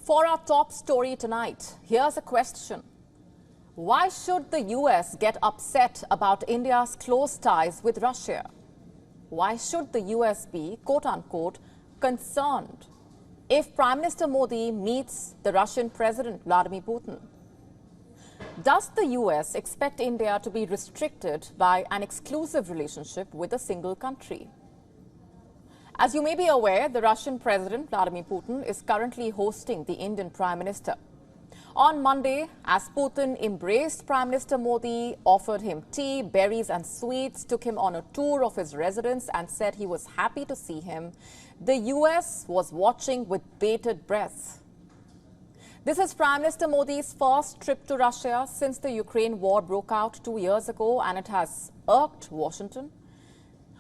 For our top story tonight, here's a question. Why should the US get upset about India's close ties with Russia? Why should the US be, quote-unquote, concerned if Prime Minister Modi meets the Russian President Vladimir Putin? Does the US expect India to be restricted by an exclusive relationship with a single country? As you may be aware, the Russian President Vladimir Putin is currently hosting the Indian Prime Minister. On Monday, as Putin embraced Prime Minister Modi, offered him tea, berries and sweets, took him on a tour of his residence and said he was happy to see him, the US was watching with bated breath. This is Prime Minister Modi's first trip to Russia since the Ukraine war broke out 2 years ago, and it has irked Washington.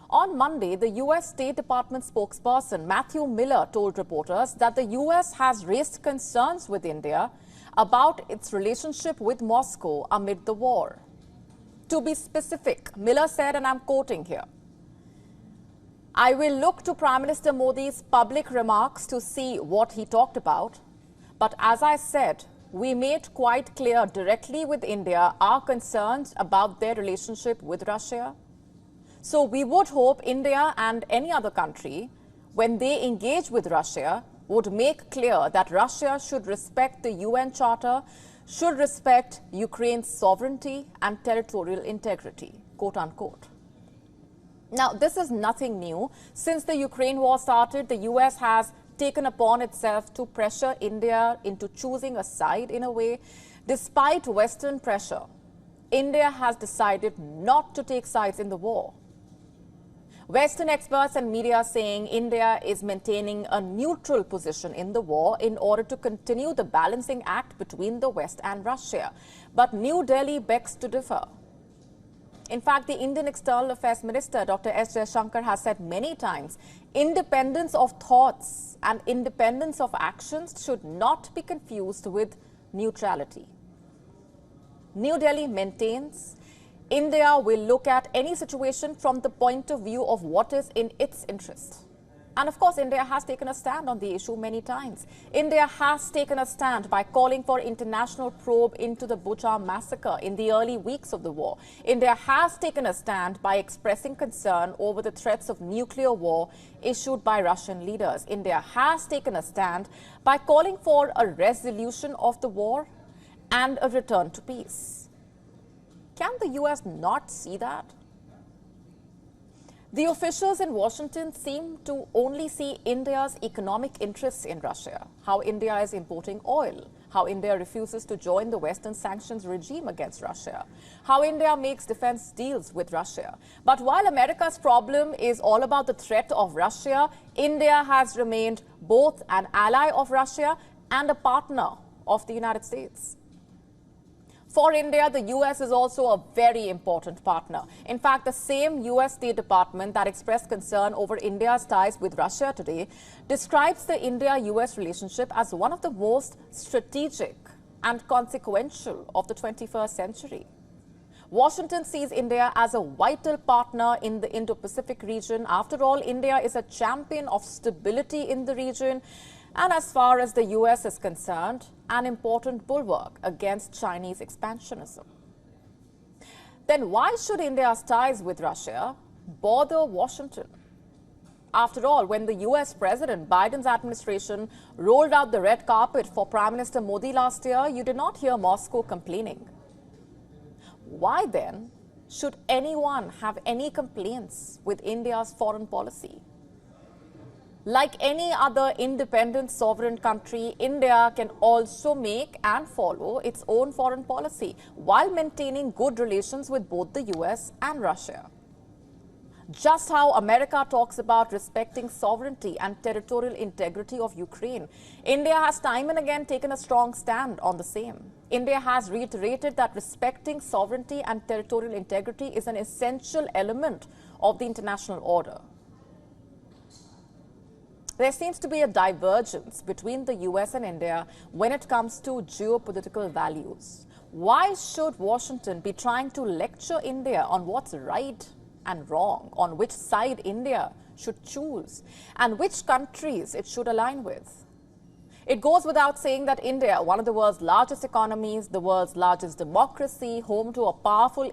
On Monday, the US State Department spokesperson Matthew Miller told reporters that the US has raised concerns with India about its relationship with Moscow amid the war. To be specific, Miller said, and I'm quoting here, "I will look to Prime Minister Modi's public remarks to see what he talked about. But as I said, we made quite clear directly with India our concerns about their relationship with Russia. So we would hope India and any other country, when they engage with Russia, would make clear that Russia should respect the UN Charter, should respect Ukraine's sovereignty and territorial integrity," quote unquote. Now, this is nothing new. Since the Ukraine war started, the US has taken upon itself to pressure India into choosing a side in a way. Despite Western pressure, India has decided not to take sides in the war. Western experts and media saying India is maintaining a neutral position in the war in order to continue the balancing act between the West and Russia. But New Delhi begs to differ. In fact, the Indian External Affairs Minister, Dr. S. Jaishankar, has said many times, independence of thoughts and independence of actions should not be confused with neutrality. New Delhi maintains India will look at any situation from the point of view of what is in its interest. And of course, India has taken a stand on the issue many times. India has taken a stand by calling for international probe into the Bucha massacre in the early weeks of the war. India has taken a stand by expressing concern over the threats of nuclear war issued by Russian leaders. India has taken a stand by calling for a resolution of the war and a return to peace. Can the US not see that? The officials in Washington seem to only see India's economic interests in Russia, how India is importing oil, how India refuses to join the Western sanctions regime against Russia, how India makes defense deals with Russia. But while America's problem is all about the threat of Russia, India has remained both an ally of Russia and a partner of the United States. For India, the US is also a very important partner. In fact, the same US State Department that expressed concern over India's ties with Russia today describes the India-US relationship as one of the most strategic and consequential of the 21st century. Washington sees India as a vital partner in the Indo-Pacific region. After all, India is a champion of stability in the region, and as far as the US is concerned, an important bulwark against Chinese expansionism. Then why should India's ties with Russia bother Washington? After all, when the US President Biden's administration rolled out the red carpet for Prime Minister Modi last year, you did not hear Moscow complaining. Why then should anyone have any complaints with India's foreign policy? Like any other independent sovereign country, India can also make and follow its own foreign policy while maintaining good relations with both the US and Russia. Just how America talks about respecting sovereignty and territorial integrity of Ukraine, India has time and again taken a strong stand on the same. India has reiterated that respecting sovereignty and territorial integrity is an essential element of the international order. There seems to be a divergence between the US and India when it comes to geopolitical values. Why should Washington be trying to lecture India on what's right and wrong, on which side India should choose, and which countries it should align with? It goes without saying that India, one of the world's largest economies, the world's largest democracy, home to a powerful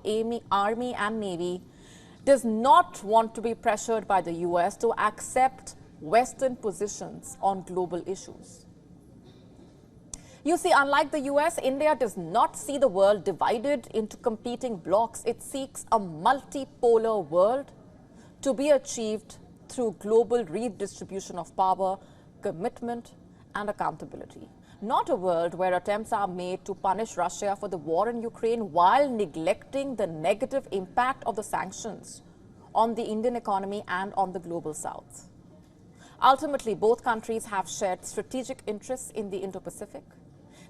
army and navy, does not want to be pressured by the US to accept Western positions on global issues. You see, unlike the US, India does not see the world divided into competing blocs. It seeks a multipolar world to be achieved through global redistribution of power, commitment, and accountability. Not a world where attempts are made to punish Russia for the war in Ukraine while neglecting the negative impact of the sanctions on the Indian economy and on the global south. Ultimately, both countries have shared strategic interests in the Indo-Pacific.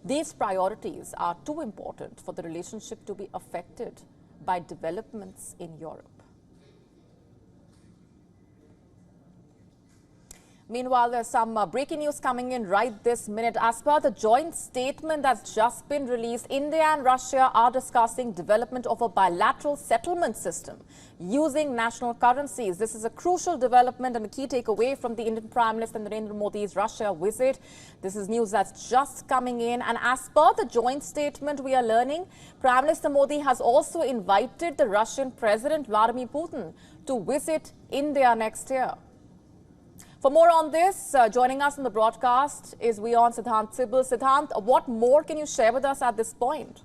These priorities are too important for the relationship to be affected by developments in Europe. Meanwhile, there's some breaking news coming in right this minute. As per the joint statement that's just been released, India and Russia are discussing development of a bilateral settlement system using national currencies. This is a crucial development and a key takeaway from the Indian Prime Minister Narendra Modi's Russia visit. This is news that's just coming in. And as per the joint statement, we are learning Prime Minister Modi has also invited the Russian President Vladimir Putin to visit India next year. For more on this, joining us on the broadcast is WION Siddhant. Siddhant, what more can you share with us at this point?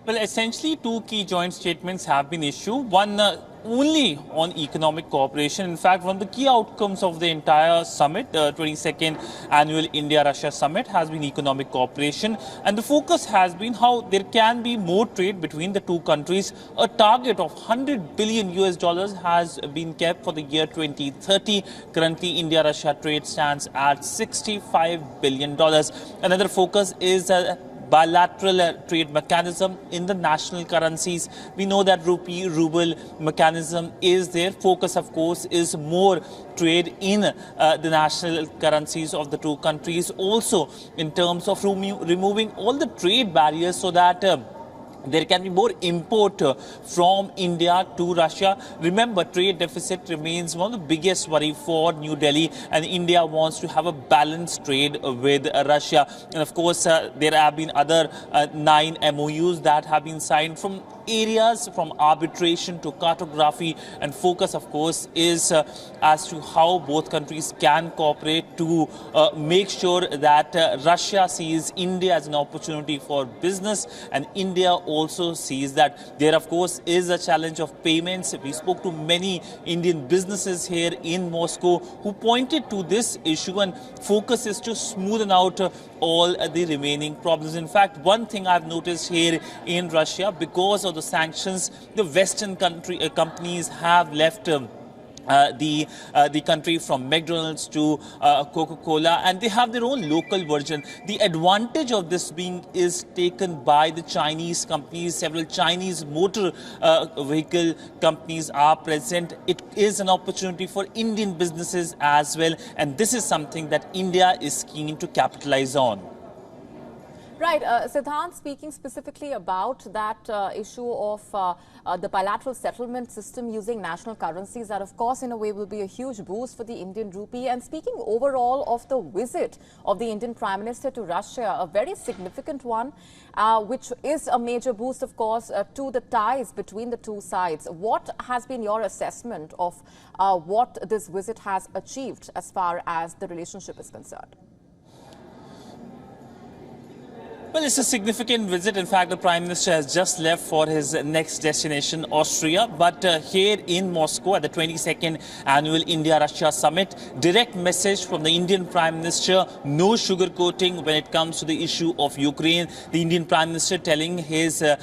Well, essentially, two key joint statements have been issued. One only on economic cooperation. In fact, one of the key outcomes of the entire summit, 22nd Annual India-Russia Summit, has been economic cooperation. And the focus has been how there can be more trade between the two countries. A target of $100 billion has been kept for the year 2030. Currently, India-Russia trade stands at $65 billion. Another focus is bilateral trade mechanism in the national currencies. We know that rupee ruble mechanism is there. Focus, of course, is more trade in the national currencies of the two countries. Also, in terms of removing all the trade barriers so that there can be more import from India to Russia. Remember, trade deficit remains one of the biggest worry for New Delhi, and India wants to have a balanced trade with Russia. And of course, there have been other 9 MOUs that have been signed from areas from arbitration to cartography, and focus, of course, is as to how both countries can cooperate to make sure that Russia sees India as an opportunity for business, and India also sees that there, of course, is a challenge of payments. We spoke to many Indian businesses here in Moscow who pointed to this issue, and focus is to smoothen out all the remaining problems. In fact, one thing I've noticed here in Russia, because of the sanctions, the Western companies have left the country, from McDonald's to Coca-Cola, and they have their own local version. The advantage of this is taken by the Chinese companies. Several Chinese motor vehicle companies are present. It is an opportunity for Indian businesses as well, and this is something that India is keen to capitalize on. Right. Siddhant, speaking specifically about that issue of the bilateral settlement system using national currencies, that of course in a way will be a huge boost for the Indian rupee. And speaking overall of the visit of the Indian Prime Minister to Russia, a very significant one, which is a major boost, of course, to the ties between the two sides. What has been your assessment of what this visit has achieved as far as the relationship is concerned? Well, it's a significant visit. In fact, the Prime Minister has just left for his next destination, Austria. But here in Moscow at the 22nd Annual India-Russia Summit, direct message from the Indian Prime Minister, no sugarcoating when it comes to the issue of Ukraine. The Indian Prime Minister telling his the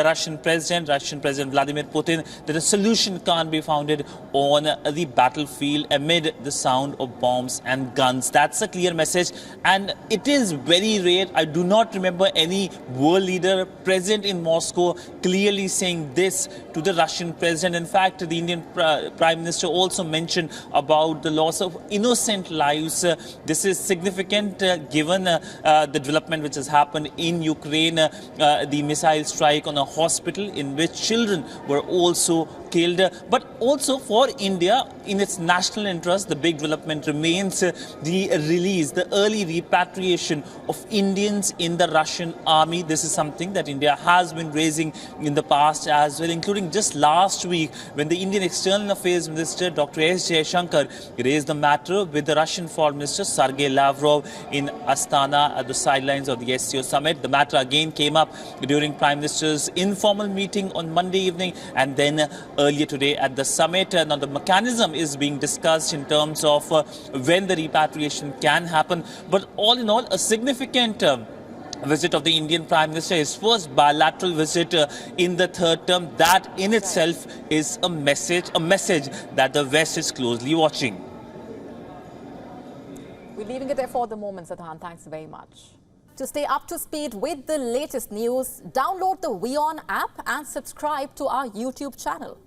Russian President Vladimir Putin, that a solution can't be founded on the battlefield amid the sound of bombs and guns. That's a clear message, and it is very rare. I do not remember any world leader present in Moscow clearly saying this to the Russian president. In fact, the Indian Prime Minister also mentioned about the loss of innocent lives. This is significant given the development which has happened in Ukraine, the missile strike on a hospital in which children were also killed. But also for India, in its national interest, the big development remains the release, the early repatriation of Indians in the Russian army. This is something that India has been raising in the past as well, including just last week when the Indian External Affairs Minister Dr. S. Jaishankar raised the matter with the Russian Foreign Minister Sergei Lavrov in Astana at the sidelines of the SCO summit. The matter again came up during Prime Minister's informal meeting on Monday evening and then earlier today at the summit. Now the mechanism is being discussed in terms of when the repatriation can happen. But all in all, a significant visit of the Indian Prime Minister, his first bilateral visit in the third term. That in itself is a message that the West is closely watching. We're leaving it there for the moment, Sadhan. Thanks very much. To stay up to speed with the latest news, download the WION app and subscribe to our YouTube channel.